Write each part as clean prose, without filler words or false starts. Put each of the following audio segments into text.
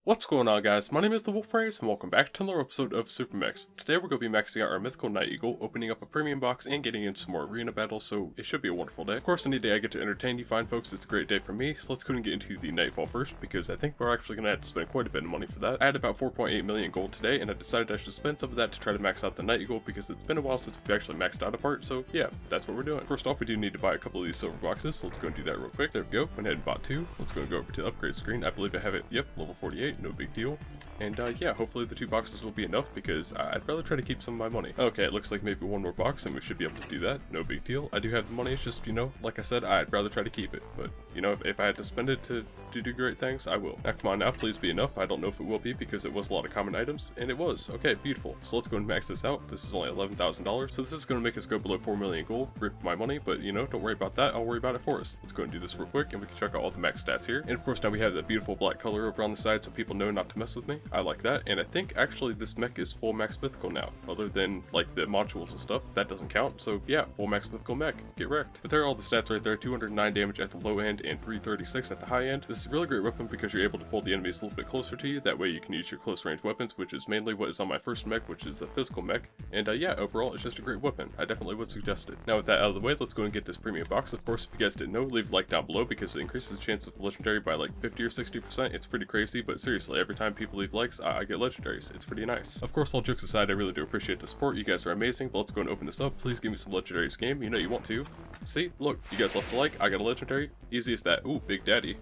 What's going on, guys? My name is TheWolfPreys and welcome back to another episode of Supermechs. Today we're going to be maxing out our Mythical Night Eagle, opening up a premium box and getting into some more arena battles, so it should be a wonderful day. Of course, any day I get to entertain you fine folks, it's a great day for me, so let's go and get into the Nightfall first, because I think we're actually going to have to spend quite a bit of money for that. I had about 4.8 million gold today, and I decided I should spend some of that to try to max out the Night Eagle, because it's been a while since we've actually maxed out a part, so yeah, that's what we're doing. First off, we do need to buy a couple of these silver boxes, so let's go and do that real quick. There we go, went ahead and bought two. Let's go and go over to the upgrade screen. I believe I have it, yep, level 48, no big deal. And yeah, hopefully the two boxes will be enough because I'd rather try to keep some of my money. Okay, it looks like maybe one more box and we should be able to do that. No big deal. I do have the money, it's just, you know, like I said, I'd rather try to keep it. But, you know, if I had to spend it to do great things, I will. Now, come on now, please be enough. I don't know if it will be because it was a lot of common items, and it was. Okay, beautiful. So let's go and max this out. This is only $11,000, so this is going to make us go below 4 million gold. Rip my money, but, you know, don't worry about that. I'll worry about it for us. Let's go and do this real quick, and we can check out all the max stats here. And of course, now we have that beautiful black color over on the side so people know not to mess with me. I like that, and I think actually this mech is full max mythical now, other than like the modules and stuff. That doesn't count, so yeah, full max mythical mech. Get wrecked. But there are all the stats right there. 209 damage at the low end and 336 at the high end. This is a really great weapon because you're able to pull the enemies a little bit closer to you. That way you can use your close range weapons, which is mainly what is on my first mech, which is the physical mech. And yeah, overall it's just a great weapon. I definitely would suggest it. Now with that out of the way, let's go and get this premium box. Of course, if you guys didn't know, leave a like down below because it increases the chance of legendary by like 50 or 60%. It's pretty crazy, but seriously, every time people leave likes, I get legendaries. It's pretty nice. Of course, all jokes aside, I really do appreciate the support. You guys are amazing, but let's go and open this up. Please give me some legendaries game. You know you want to. See? Look, you guys left a like, I got a legendary. Easy as that. Ooh, Big Daddy.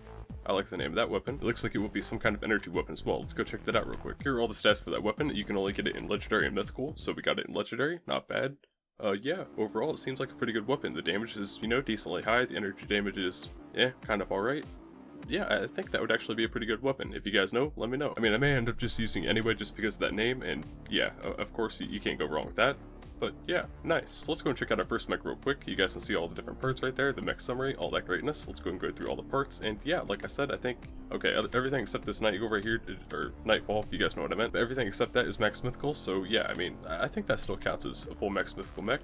I like the name of that weapon. It looks like it will be some kind of energy weapon as well. Let's go check that out real quick. Here are all the stats for that weapon. You can only get it in legendary and mythical, so we got it in legendary. Not bad. Yeah, overall it seems like a pretty good weapon. The damage is, you know, decently high. The energy damage is, kind of alright. Yeah, I think that would actually be a pretty good weapon. If you guys know, let me know. I mean, I may end up just using it anyway just because of that name, and yeah, of course you can't go wrong with that. But yeah, nice. So let's go and check out our first mech real quick. You guys can see all the different parts right there, the mech summary, all that greatness. Let's go and go through all the parts. And yeah, like I said, I think, okay, everything except this Night Eagle right here, or Nightfall, you guys know what I meant. But everything except that is max mythical, so yeah, I mean, I think that still counts as a full max mythical mech.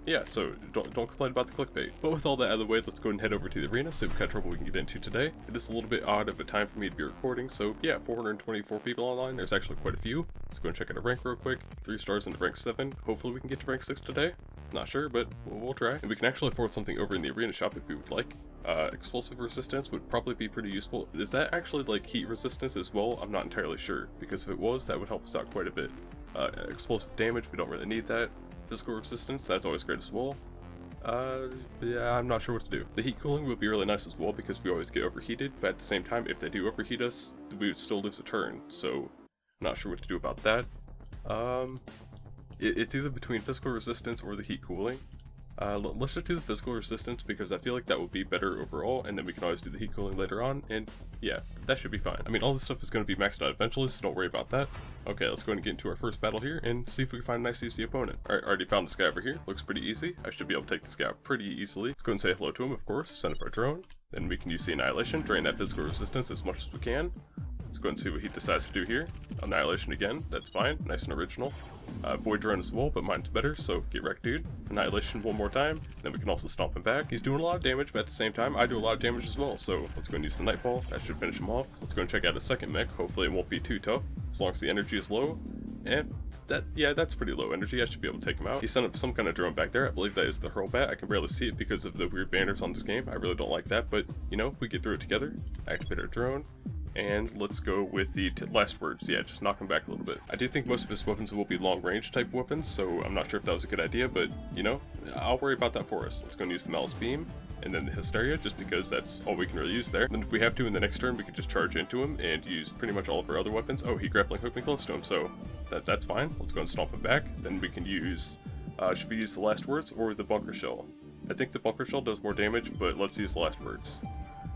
Yeah, so don't complain about the clickbait. But with all that out of the way, let's go and head over to the arena, see what kind of trouble we can get into today. It is a little bit odd of a time for me to be recording, so yeah, 424 people online. There's actually quite a few. Let's go and check out a rank real quick. 3 stars into rank 7. Hopefully we can get to rank 6 today. Not sure, but we'll try. And we can actually afford something over in the arena shop if we would like. Explosive resistance would probably be pretty useful. Is that actually like heat resistance as well? I'm not entirely sure, because if it was, that would help us out quite a bit. Explosive damage, we don't really need that. Physical resistance, that's always great as well. Yeah, I'm not sure what to do. The heat cooling would be really nice as well because we always get overheated, but at the same time, if they do overheat us, we would still lose a turn, so not sure what to do about that. It's either between physical resistance or the heat cooling. Let's just do the physical resistance because I feel like that would be better overall, and then we can always do the heat cooling later on, and yeah, that should be fine. I mean, all this stuff is going to be maxed out eventually, so don't worry about that. Okay, let's go ahead and get into our first battle here and see if we can find a nice easy opponent. Alright, already found this guy over here. Looks pretty easy. I should be able to take this guy out pretty easily. Let's go and say hello to him, of course. Send up our drone. Then we can use the Annihilation, drain that physical resistance as much as we can. Let's go and see what he decides to do here. Annihilation again, that's fine, nice and original. Void drone as well, but mine's better, so get wrecked, dude. Annihilation one more time, then we can also stomp him back. He's doing a lot of damage, but at the same time, I do a lot of damage as well, so let's go and use the Nightfall. That should finish him off. Let's go and check out a second mech. Hopefully it won't be too tough, as long as the energy is low. And yeah, that's pretty low energy. I should be able to take him out. He sent up some kind of drone back there. I believe that is the Hurlbat. I can barely see it because of the weird banners on this game. I really don't like that, but you know, we get through it together. Activate our drone. And let's go with the last words. Yeah, just knock him back a little bit. I do think most of his weapons will be long range type weapons, so I'm not sure if that was a good idea, but you know, I'll worry about that for us. Let's go and use the Malice Beam and then the Hysteria, just because that's all we can really use there. Then if we have to in the next turn, we can just charge into him and use pretty much all of our other weapons. Oh, he grappling hooked me close to him, so that's fine. Let's go and stomp him back. Then we can use, should we use the last words or the Bunker Shell? I think the Bunker Shell does more damage, but let's use the last words.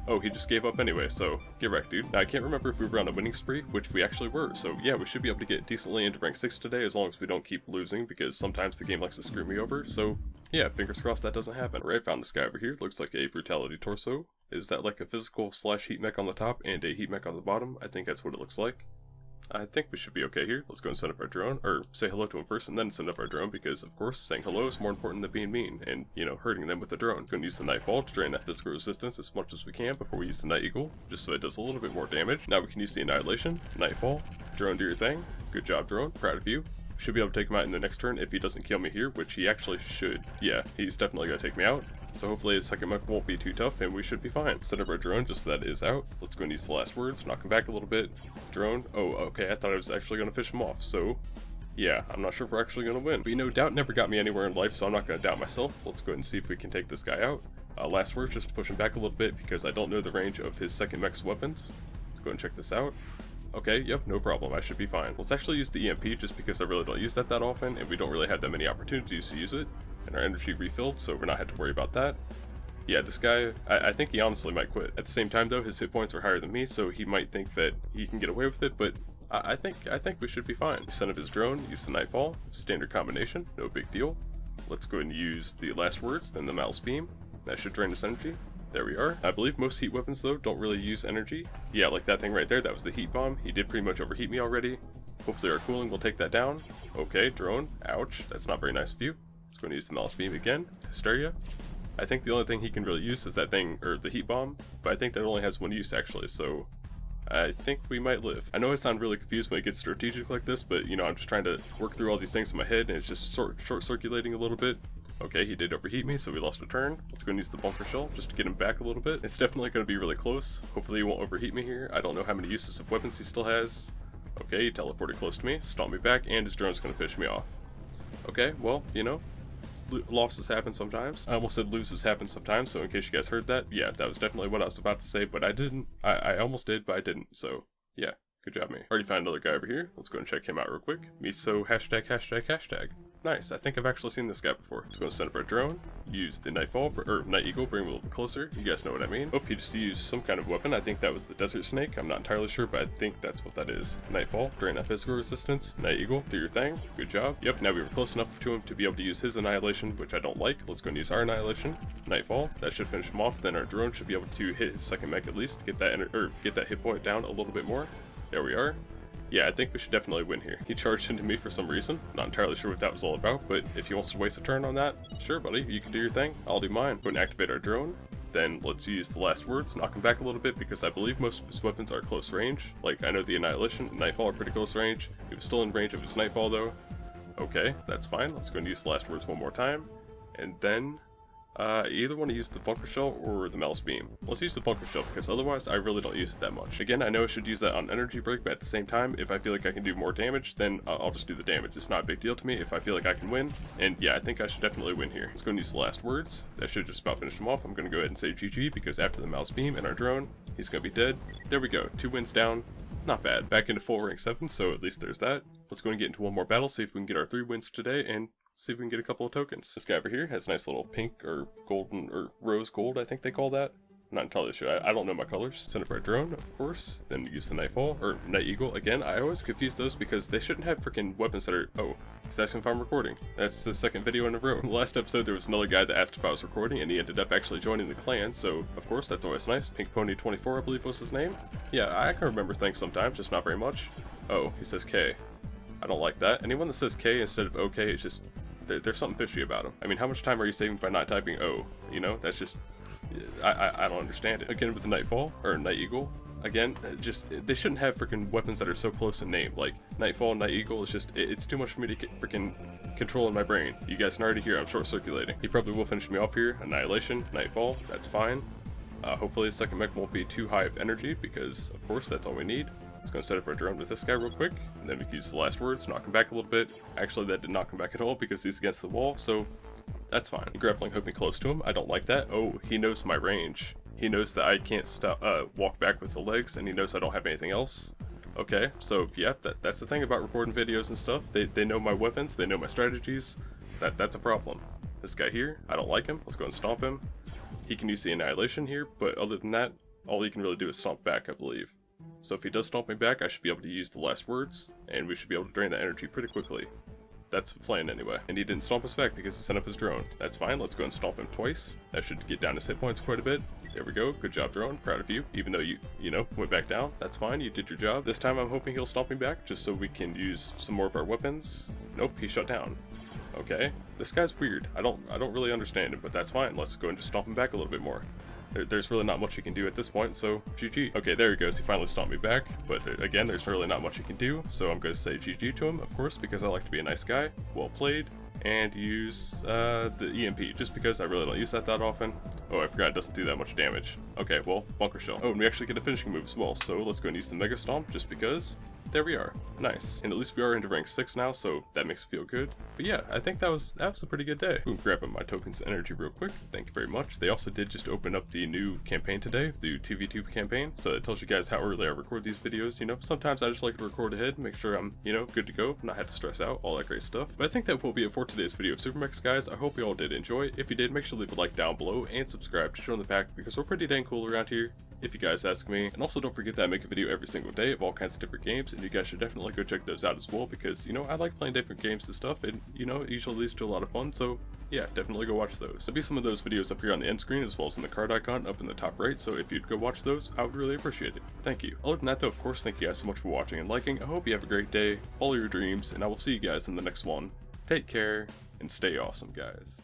Oh, he just gave up anyway, so get wrecked, dude. Now, I can't remember if we were on a winning spree, which we actually were, so yeah, we should be able to get decently into rank 6 today as long as we don't keep losing, because sometimes the game likes to screw me over, so yeah, fingers crossed that doesn't happen. Alright, found this guy over here. Looks like a Brutality Torso. Is that like a physical slash heat mech on the top and a heat mech on the bottom? I think that's what it looks like. I think we should be okay here. Let's go and send up our drone, or say hello to him first and then send up our drone, because of course saying hello is more important than being mean and, you know, hurting them with the drone. Going to use the Nightfall to drain that physical resistance as much as we can before we use the Night Eagle, just so it does a little bit more damage. Now we can use the Annihilation, Nightfall, drone do your thing. Good job, drone, proud of you. Should be able to take him out in the next turn if he doesn't kill me here, which he actually should. Yeah, he's definitely going to take me out. So hopefully his second mech won't be too tough and we should be fine. Set up our drone just so that it is out. Let's go and use the last words, knock him back a little bit. Drone, oh, okay, I thought I was actually going to fish him off, so yeah, I'm not sure if we're actually going to win. But you know, doubt never got me anywhere in life, so I'm not going to doubt myself. Let's go ahead and see if we can take this guy out. Last words, just to push him back a little bit because I don't know the range of his second mech's weapons. Let's go and check this out. Okay, yep, no problem, I should be fine. Let's actually use the EMP just because I really don't use that often, and we don't really have that many opportunities to use it. And our energy refilled, so we're not having to worry about that. Yeah, this guy, I think he honestly might quit. At the same time though, his hit points are higher than me, so he might think that he can get away with it, but I think we should be fine. Send up his drone, use the Nightfall, standard combination, no big deal. Let's go ahead and use the last words, then the mouse beam. That should drain his energy. There we are. I believe most heat weapons though don't really use energy. Yeah, like that thing right there, that was the heat bomb. He did pretty much overheat me already. Hopefully our cooling will take that down. Okay, drone, ouch, that's not very nice of you. Let's go and use the mouse beam again, Hysteria. I think the only thing he can really use is that thing, or the heat bomb, but I think that only has one use actually, so I think we might live. I know I sound really confused when it gets strategic like this, but you know, I'm just trying to work through all these things in my head and it's just short circulating a little bit. Okay, he did overheat me, so we lost a turn. Let's go and use the bunker shell just to get him back a little bit. It's definitely going to be really close. Hopefully he won't overheat me here. I don't know how many uses of weapons he still has. Okay, he teleported close to me, stomped me back, and his drone's going to fish me off. Okay, well, you know, losses happen sometimes. I almost said loses happen sometimes, so in case you guys heard that, yeah, that was definitely what I was about to say, but I didn't. I almost did, but I didn't, so yeah. Good job, me. Already found another guy over here. Let's go and check him out real quick. Miso ####. Nice, I think I've actually seen this guy before. Let's go and set up our drone. Use the Nightfall, or Night Eagle, bring him a little bit closer. You guys know what I mean. Oh, he just used some kind of weapon. I think that was the Desert Snake. I'm not entirely sure, but I think that's what that is. Nightfall, drain that physical resistance. Night Eagle, do your thing. Good job. Yep, now we were close enough to him to be able to use his Annihilation, which I don't like. Let's go and use our Annihilation. Nightfall, that should finish him off. Then our drone should be able to hit his second mech at least, get that hit point down a little bit more. There we are. Yeah, I think we should definitely win here. He charged into me for some reason. Not entirely sure what that was all about, but if he wants to waste a turn on that, sure buddy, you can do your thing. I'll do mine. Go and activate our drone. Then let's use the last words, knock him back a little bit because I believe most of his weapons are close range. Like, I know the Annihilation and Nightfall are pretty close range. He was still in range of his Nightfall though. Okay, that's fine. Let's go and use the last words one more time. And then either want to use the bunker shell or the mouse beam. Let's use the bunker shell because otherwise I really don't use it that much. Again, I know I should use that on energy break, but at the same time, if I feel like I can do more damage, then I'll just do the damage. It's not a big deal to me if I feel like I can win. And yeah, I think I should definitely win here. Let's go and use the last words. That should just about finish him off. I'm going to go ahead and say GG because after the mouse beam and our drone, he's going to be dead. There we go. 2 wins down. Not bad. Back into full rank 7, so at least there's that. Let's go and get into one more battle, see if we can get our 3 wins today, and see if we can get a couple of tokens. This guy over here has a nice little pink or golden or rose gold, I think they call that. I'm not entirely sure. I don't know my colors. Send up our drone, of course. Then use the Nightfall or Night Eagle. Again, I always confuse those because they shouldn't have freaking weapons that are. Oh, he's asking if I'm recording. That's the second video in a row. In the last episode, there was another guy that asked if I was recording, and he ended up actually joining the clan. So, of course, that's always nice. Pink Pony 24, I believe was his name. Yeah, I can remember things sometimes, just not very much. Oh, he says K. I don't like that. Anyone that says K instead of OK is just. There's something fishy about him. I mean, how much time are you saving by not typing O? You know, that's just, I don't understand it. Again with the Nightfall, or Night Eagle, again, just, they shouldn't have freaking weapons that are so close in name. Like, Nightfall, Night Eagle is just, it's too much for me to freaking control in my brain. You guys can already hear I'm short circulating. He probably will finish me off here. Annihilation, Nightfall, that's fine. Hopefully his second mech won't be too high of energy because, of course, that's all we need. Let's go and set up our drone with this guy real quick, and then we can use the last words, knock him back a little bit. Actually, that did knock him back at all because he's against the wall, so that's fine. Grappling hook me close to him. I don't like that. Oh, he knows my range. He knows that I can't stop, walk back with the legs, and he knows I don't have anything else. Okay, so yeah, that's the thing about recording videos and stuff. They know my weapons, they know my strategies. That's a problem. This guy here, I don't like him. Let's go and stomp him. He can use the Annihilation here, but other than that, all he can really do is stomp back, I believe. So if he does stomp me back, I should be able to use the last words, and we should be able to drain that energy pretty quickly. that's the plan anyway. And he didn't stomp us back because he sent up his drone. That's fine, let's go and stomp him twice. That should get down his hit points quite a bit. There we go, good job drone, proud of you. Even though you know, went back down, that's fine, you did your job. This time I'm hoping he'll stomp me back just so we can use some more of our weapons. Nope, he shut down. Okay, this guy's weird. I don't really understand him, but that's fine. Let's go and just stomp him back a little bit more. There's really not much he can do at this point, so GG. Okay, there he goes. He finally stomped me back, but again, there's really not much he can do, so I'm going to say GG to him, of course, because I like to be a nice guy. Well played. And use the EMP, just because I really don't use that often. Oh, I forgot it doesn't do that much damage. Okay, well, Bunker Shell. Oh, and we actually get a finishing move as well, so let's go and use the Mega Stomp, just because. There we are. Nice. And at least we are into rank 6 now, so that makes me feel good. But yeah, I think that was a pretty good day. Boom, grabbing my tokens of energy real quick. Thank you very much. They also did just open up the new campaign today, the 2v2 campaign. So it tells you guys how early I record these videos. You know, sometimes I just like to record ahead, make sure I'm, you know, good to go, not have to stress out, all that great stuff. But I think that will be it for today's video of Supermechs, guys. I hope you all did enjoy. If you did, make sure to leave a like down below and subscribe to join the pack because we're pretty dang cool around here, if you guys ask me. And also don't forget that I make a video every single day of all kinds of different games, and you guys should definitely go check those out as well because, you know, I like playing different games and stuff, and, you know, it usually leads to a lot of fun, so yeah, definitely go watch those. There'll be some of those videos up here on the end screen as well as in the card icon up in the top right, so if you'd go watch those, I would really appreciate it. Thank you. Other than that though, of course, thank you guys so much for watching and liking. I hope you have a great day, follow your dreams, and I will see you guys in the next one. Take care, and stay awesome, guys.